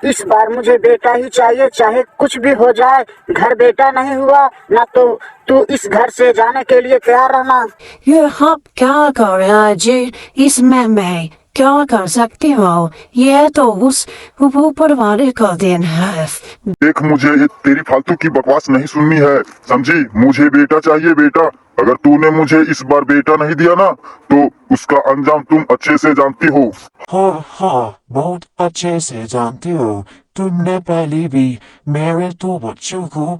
इस बार मुझे बेटा ही चाहिए, चाहे कुछ भी हो जाए। घर बेटा नहीं हुआ ना तो तू इस घर से जाने के लिए तैयार रहना। ये आप क्या कर रहे हैं जी? इसमें मैं क्या कर सकती हूँ? ये तो उस ऊपर वाले का दिन है। देख, मुझे ये तेरी फालतू की बकवास नहीं सुननी है, समझी? मुझे बेटा चाहिए, बेटा। अगर तूने मुझे इस बार बेटा नहीं दिया ना तो उसका अंजाम तुम अच्छे से जानती हो। हाँ हाँ, बहुत अच्छे से जानती हो। तुमने पहले भी मेरे 2 बच्चों को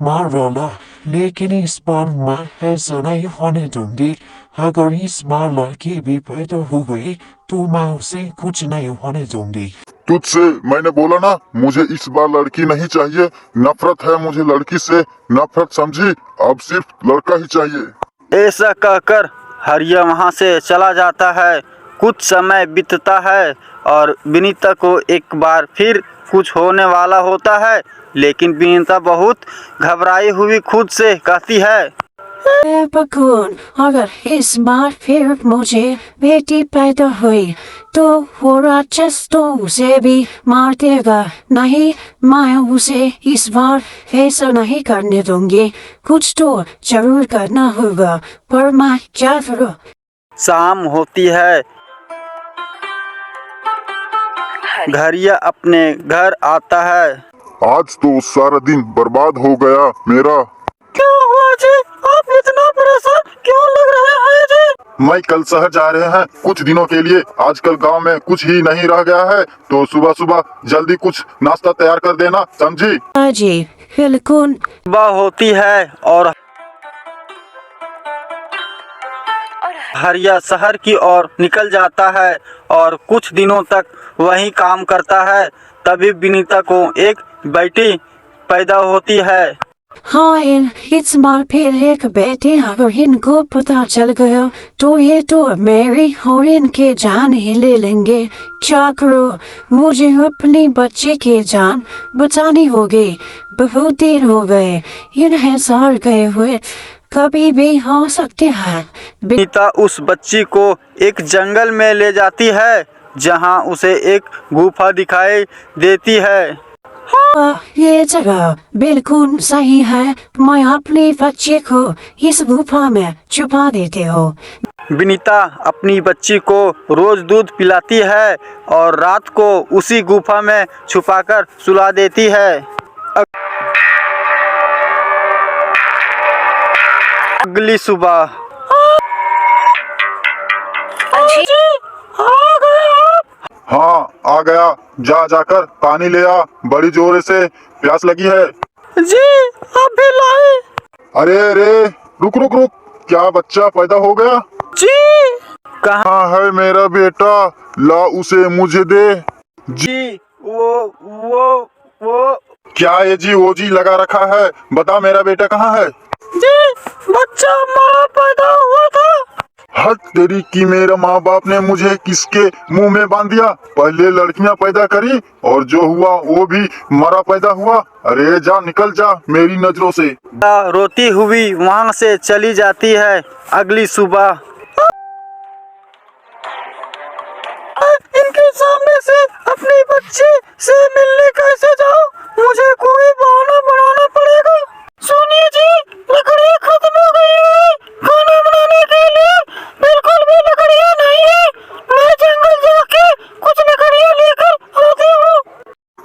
मार डाला, लेकिन इस बार मैं ऐसा नहीं होने दूंगी। अगर इस बार लड़की भी पैदा हो गई तो मैं उसे कुछ नहीं होने दूंगी। तुझसे मैंने बोला ना, मुझे इस बार लड़की नहीं चाहिए। नफरत है मुझे लड़की से, नफरत, समझी? अब सिर्फ लड़का ही चाहिए। ऐसा कहकर हरिया वहां से चला जाता है। कुछ समय बीतता है और विनीता को एक बार फिर कुछ होने वाला होता है, लेकिन विनीता बहुत घबराई हुई खुद से कहती है, बकुन, अगर इस बार फिर मुझे बेटी पैदा हुई तो वो राक्षस तो उसे भी मार देगा। नहीं, मैं उसे इस बार ऐसा नहीं करने दूंगी। कुछ तो जरूर करना होगा, पर मैं क्या करूं? शाम होती है। घरिया अपने घर आता है। आज तो सारा दिन बर्बाद हो गया मेरा। क्या हुआ जी? आप इतना परेशान क्यों लग रहे हैं जी? मैं कल शहर जा रहे हैं कुछ दिनों के लिए। आजकल गांव में कुछ ही नहीं रह गया है, तो सुबह सुबह जल्दी कुछ नाश्ता तैयार कर देना, समझी? हाँ जी, बिल्कुल। सुबह होती है और हरिया शहर की ओर निकल जाता है और कुछ दिनों तक वही काम करता है। तभी विनीता को एक बेटी पैदा होती है। हाँ, इस बार फिर एक बेटे, अगर इनको पता चल गया तो ये तो मेरी और इनके जान ही ले लेंगे। क्या करो? मुझे अपनी बच्चे की जान बचानी होगी। बहुत देर हो गए इन्हें सार गए हुए, कभी भी हो सकते हैं। विनीता उस बच्ची को एक जंगल में ले जाती है, जहां उसे एक गुफा दिखाई देती है। हाँ, ये जगह बिल्कुल सही है। मैं अपने बच्चे को इस गुफा में छुपा देते हो। विनीता अपनी बच्ची को रोज दूध पिलाती है और रात को उसी गुफा में छुपाकर सुला देती है। अगली सुबह हाँ, आ गया। जा जाकर पानी ले आ, बड़ी जोर से प्यास लगी है। जी, अभी लाए। अरे रे, रुक रुक रुक, क्या बच्चा पैदा हो गया? जी, कहाँ? हाँ है मेरा बेटा, ला उसे मुझे दे। जी, वो क्या ये जी वो जी लगा रखा है? बता, मेरा बेटा कहाँ है? जी, बच्चा हमारा पैदा हुआ था। हट तेरी की, मेरा माँ बाप ने मुझे किसके मुंह में बांध दिया? पहले लड़कियां पैदा करी और जो हुआ वो भी मरा पैदा हुआ। अरे जा, निकल जा मेरी नजरों से। रोती हुई वहाँ से चली जाती है। अगली सुबह इनके सामने से अपनी बच्ची से मिलने कैसे जाऊं? मुझे कोई बहाना बनाना पड़ेगा। सुनिए जी, लकड़ी खत्म हो गई है खाना बनाने के लिए। बिल्कुल भी लकड़ियाँ नहीं है। मैं जंगल जाके कुछ लकड़ियाँ लेकर आती हूँ।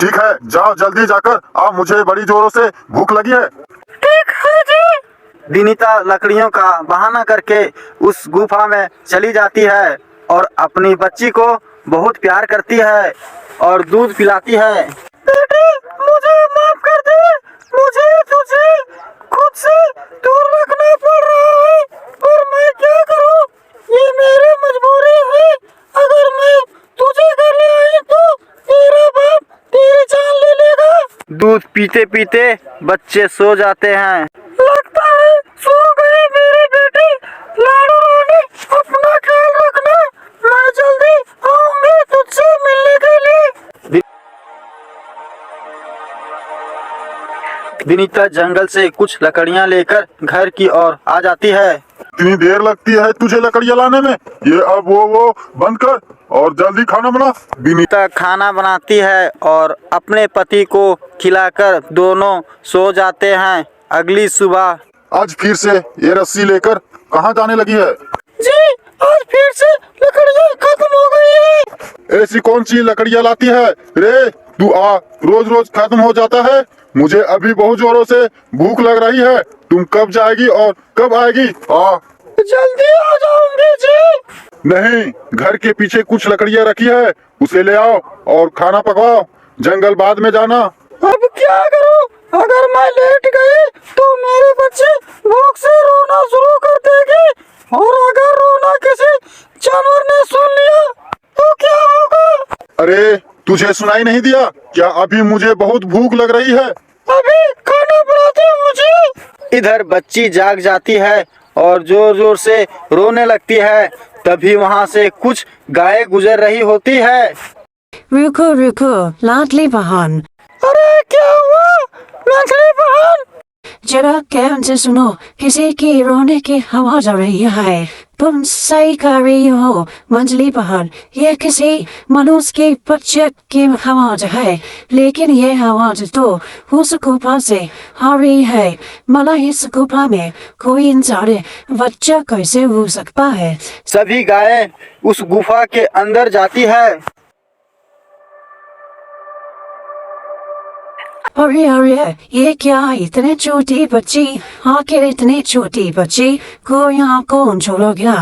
ठीक है, जाओ जल्दी जाकर आ, मुझे बड़ी जोरों से भूख लगी है। ठीक है जी। विनीता लकड़ियों का बहाना करके उस गुफा में चली जाती है और अपनी बच्ची को बहुत प्यार करती है और दूध पिलाती है। बेटी, मुझे माफ कर दे। मुझे तुझे खुद से दूर रखना पड़ रहा है, पर मैं क्या करूं? ये मेरी मजबूरी है। अगर मैं तुझे घर ले आई तो तेरा बाप तेरी जान ले लेगा। दूध पीते पीते बच्चे सो जाते हैं। लगता है सो गई मेरी बेटी। लाडू रानी, अपना ख्याल रखना। मैं जल्दी आऊंगी तुझसे मिलने के लिए। विनीता जंगल से कुछ लकड़ियां लेकर घर की ओर आ जाती है। इतनी देर लगती है तुझे लकड़ियां लाने में? ये अब वो बंद कर, और जल्दी खाना बना। विनीता खाना बनाती है और अपने पति को खिलाकर दोनों सो जाते हैं। अगली सुबह आज फिर से ये रस्सी लेकर कहाँ जाने लगी है? जी, आज फिर से लकड़ियाँ खत्म हो गई है। ऐसी कौन सी लकड़ियाँ लाती है रे? तू आ, रोज रोज खत्म हो जाता है। मुझे अभी बहुत जोरों से भूख लग रही है। तुम कब जाएगी और कब आएगी? आ जल्दी आ जाऊंगी जी। नहीं, घर के पीछे कुछ लकड़ियाँ रखी है, उसे ले आओ और खाना पकवाओ। जंगल बाद में जाना। अब क्या करूं? अगर मैं लेट गई तो मेरे बच्चे भूख से रोना शुरू कर देंगे, और अगर रोना किसी जानवर ने सुन लिया तो क्या होगा? अरे तुझे सुनाई नहीं दिया क्या? अभी मुझे बहुत भूख लग रही है। अभी खाना बनाते हो मुझे। इधर बच्ची जाग जाती है और जोर जोर से रोने लगती है। तभी वहाँ से कुछ गायें गुजर रही होती है। रुको रुको लाडली बहन, अरे क्या हुआ मंझली बहन? जरा ध्यान से सुनो, किसी की रोने की आवाज आ रही है। तुम सही कर रही हो मंजली बहन, ये किसी मनुष्य के बच्चे की आवाज है, लेकिन ये आवाज तो उस गुफा से आ रही है। मला इस गुफा में कोई इंसान बच्चा कैसे हो सकता है? सभी गायें उस गुफा के अंदर जाती है। अरे अरे, ये क्या? इतने छोटी बच्ची, आखिर इतने छोटी बच्ची को यहाँ कौन छोड़ गया?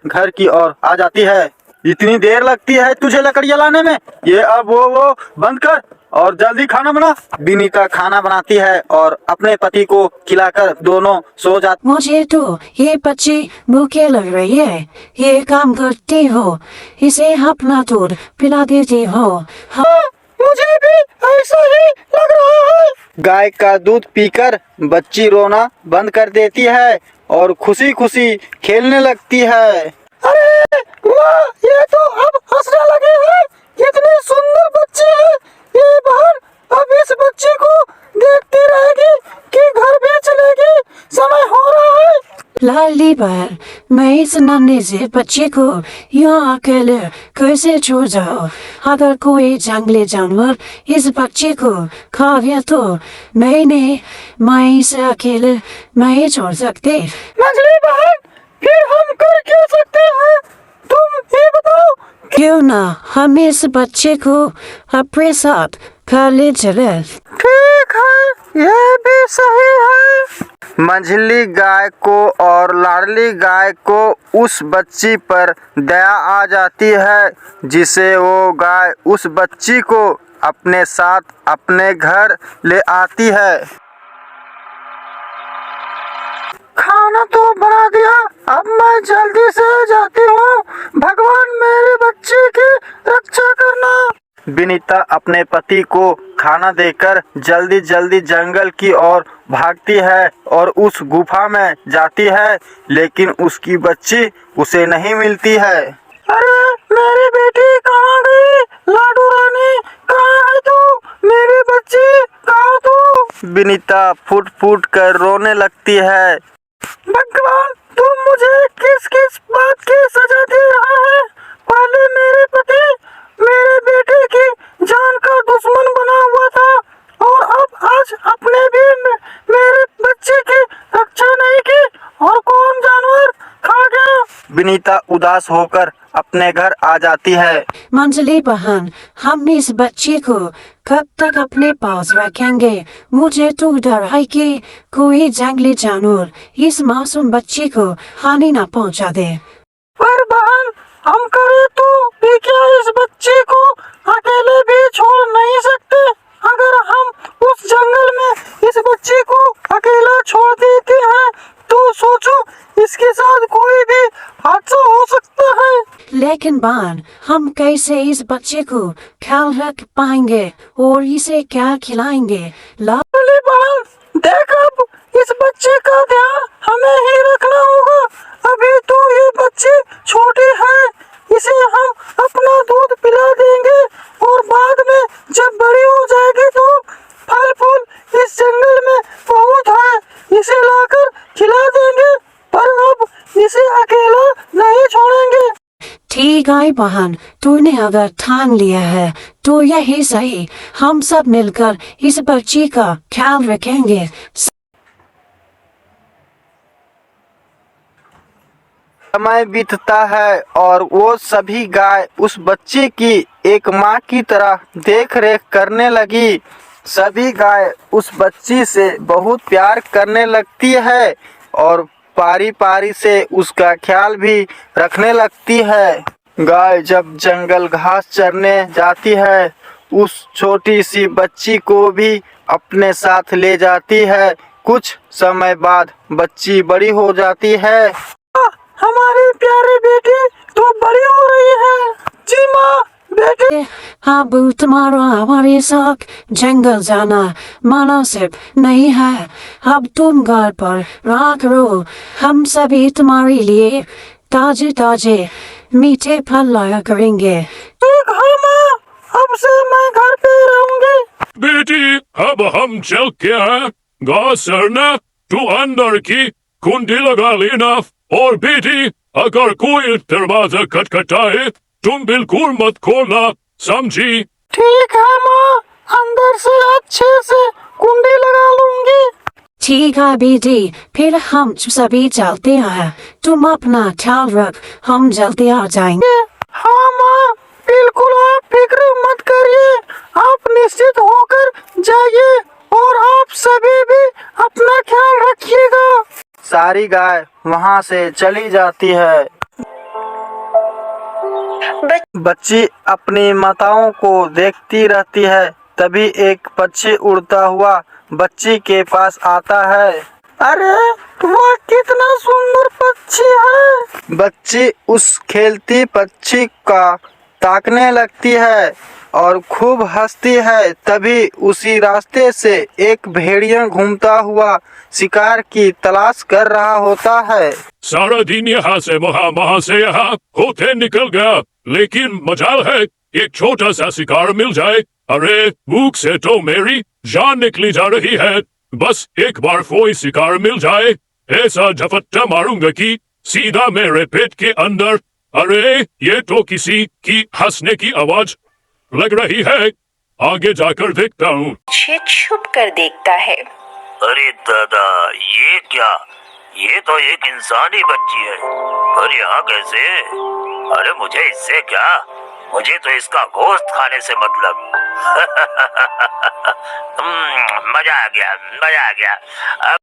घर की ओर आ जाती है। इतनी देर लगती है तुझे लकड़ियाँ लाने में? ये अब वो बंद कर और जल्दी खाना बना। विनीता खाना बनाती है और अपने पति को खिलाकर दोनों सो जाते। मुझे तो ये बच्ची भूखे लग रही है। ये काम करती हो, इसे अपना दूध पिला देती हो। हाँ, मुझे भी ऐसा ही लग रहा है। गाय का दूध पीकर बच्ची रोना बंद कर देती है और खुशी खुशी खेलने लगती है। अरे वाह, ये तो अब हंसने लगी है। कितनी सुंदर बच्ची है ये बहन। अब इस बच्ची को देखती रहेगी कि घर भी चलेगी। समय हो रहा है। लाली बहन, मैं इस नन्हे से बच्चे को यहाँ अकेले कैसे छोड़ जाऊँ? अगर कोई जंगली जानवर इस बच्चे को खा गया तो मैं इसे अकेले नहीं छोड़ सकती। मंझली बहन, फिर हम कर क्या सकते हैं? तुम ही बताओ। क्यों ना हम इस बच्चे को अपने साथ कर ले चले? ठीक है, यह भी सही है। मंझली गाय को और लाडली गाय को उस बच्ची पर दया आ जाती है, जिसे वो गाय उस बच्ची को अपने साथ अपने घर ले आती है। खाना तो बना दिया, अब मैं जल्दी से जाती हूँ। भगवान मेरे बच्चे की रक्षा करना। विनीता अपने पति को खाना देकर जल्दी जल्दी जंगल की ओर भागती है और उस गुफा में जाती है, लेकिन उसकी बच्ची उसे नहीं मिलती है। अरे मेरी बेटी कहाँ गई? लाडू रानी कहाँ है तू? मेरी बच्ची कहाँ तू? विनीता फूट फूट कर रोने लगती है। भगवान, तुम मुझे किस किस बात की सजा दे रहा है? पहले मेरे पति मेरे बेटे की जान का दुश्मन बना हुआ था, और अब आज अपने भी मेरे बच्चे की रक्षा नहीं की, और कौन जानवर खा गया? विनीता उदास होकर अपने घर आ जाती है। मंजली बहन, हम इस बच्चे को कब तक अपने पास रखेंगे? मुझे तो डर है कि कोई जंगली जानवर इस मासूम बच्चे को हानि न पहुंचा दे। पर बहन, हम करे तो भी क्या इस बच्चे को अकेले भी छोड़ नहीं सकते? अगर हम उस जंगल में इस बच्चे को अकेला छोड़ देते हैं तो सोचो, इसके साथ कोई भी हादसा हो सकता है। लेकिन बहन, हम कैसे इस बच्चे को ख्याल रख पाएंगे और इसे क्या खिलाएंगे? लाडली बहन, देख, अब इस बच्चे का ध्यान हमें ही रखना होगा। अभी तो ये बच्ची छोटी है, इसे हम अपना दूध पिला देंगे, और बाद में जब बड़ी हो जाएगी तो फल फूल इस जंगल में बहुत है, इसे लाकर खिला देंगे। पर अब इसे अकेला नहीं छोड़ेंगे। ठीक गाय बहन, तूने अगर ठान लिया है तो यही सही, हम सब मिलकर इस बच्ची का ख्याल रखेंगे। समय बीतता है और वो सभी गाय उस बच्चे की एक माँ की तरह देख रेख करने लगी। सभी गाय उस बच्ची से बहुत प्यार करने लगती है और पारी पारी से उसका ख्याल भी रखने लगती है। गाय जब जंगल घास चरने जाती है, उस छोटी सी बच्ची को भी अपने साथ ले जाती है। कुछ समय बाद बच्ची बड़ी हो जाती है। हमारी प्यारी बेटी तो बड़ी हो रही है। जी माँ, बेटी। अब तुम्हारा हमारे साथ जंगल जाना मुनासिब नहीं है। अब तुम घर पर रहा करो, हम सभी तुम्हारे लिए ताजे ताजे मीठे फल लाया करेंगे। ठीक है माँ, अब से मैं घर पे रहूंगी। बेटी अब हम चल के हैं, घास चरना, तू अंदर की कुंडी लगा लेना। और बेटी अगर कोई दरवाजा खटखटाए तुम बिल्कुल मत खोलना, समझी? ठीक है माँ, अंदर से अच्छे से कुंडी लगा लूंगी। ठीक है बेटी, फिर हम सभी चलते हैं। तुम अपना ख्याल रख, हम जल्दी आ जाएंगे। हाँ माँ, बिल्कुल आप फिक्र मत करिए। आप निश्चित होकर जाइए और आप सभी भी अपना ख्याल रखिएगा। सारी गाय वहाँ से चली जाती है। बच्ची अपनी माताओं को देखती रहती है। तभी एक पक्षी उड़ता हुआ बच्ची के पास आता है। अरे वह कितना सुंदर पक्षी है। बच्ची उस खेलती पक्षी का ताकने लगती है और खूब हंसती है। तभी उसी रास्ते से एक भेड़िया घूमता हुआ शिकार की तलाश कर रहा होता है। सारा दिन यहाँ से वहाँ से यहाँ होते निकल गया, लेकिन मजाल है एक छोटा सा शिकार मिल जाए। अरे भूख से तो मेरी जान निकली जा रही है। बस एक बार कोई शिकार मिल जाए, ऐसा झपट्टा मारूंगा कि सीधा मेरे पेट के अंदर। अरे ये तो किसी की हंसने की आवाज लग रही है, आगे जाकर देखता हूँ। पीछे छुप कर देखता है। अरे दादा, ये क्या? ये तो एक इंसानी बच्ची है, पर यहाँ कैसे? अरे मुझे इससे क्या, मुझे तो इसका गोश्त खाने से मतलब। मजा आ गया, मजा आ गया। अब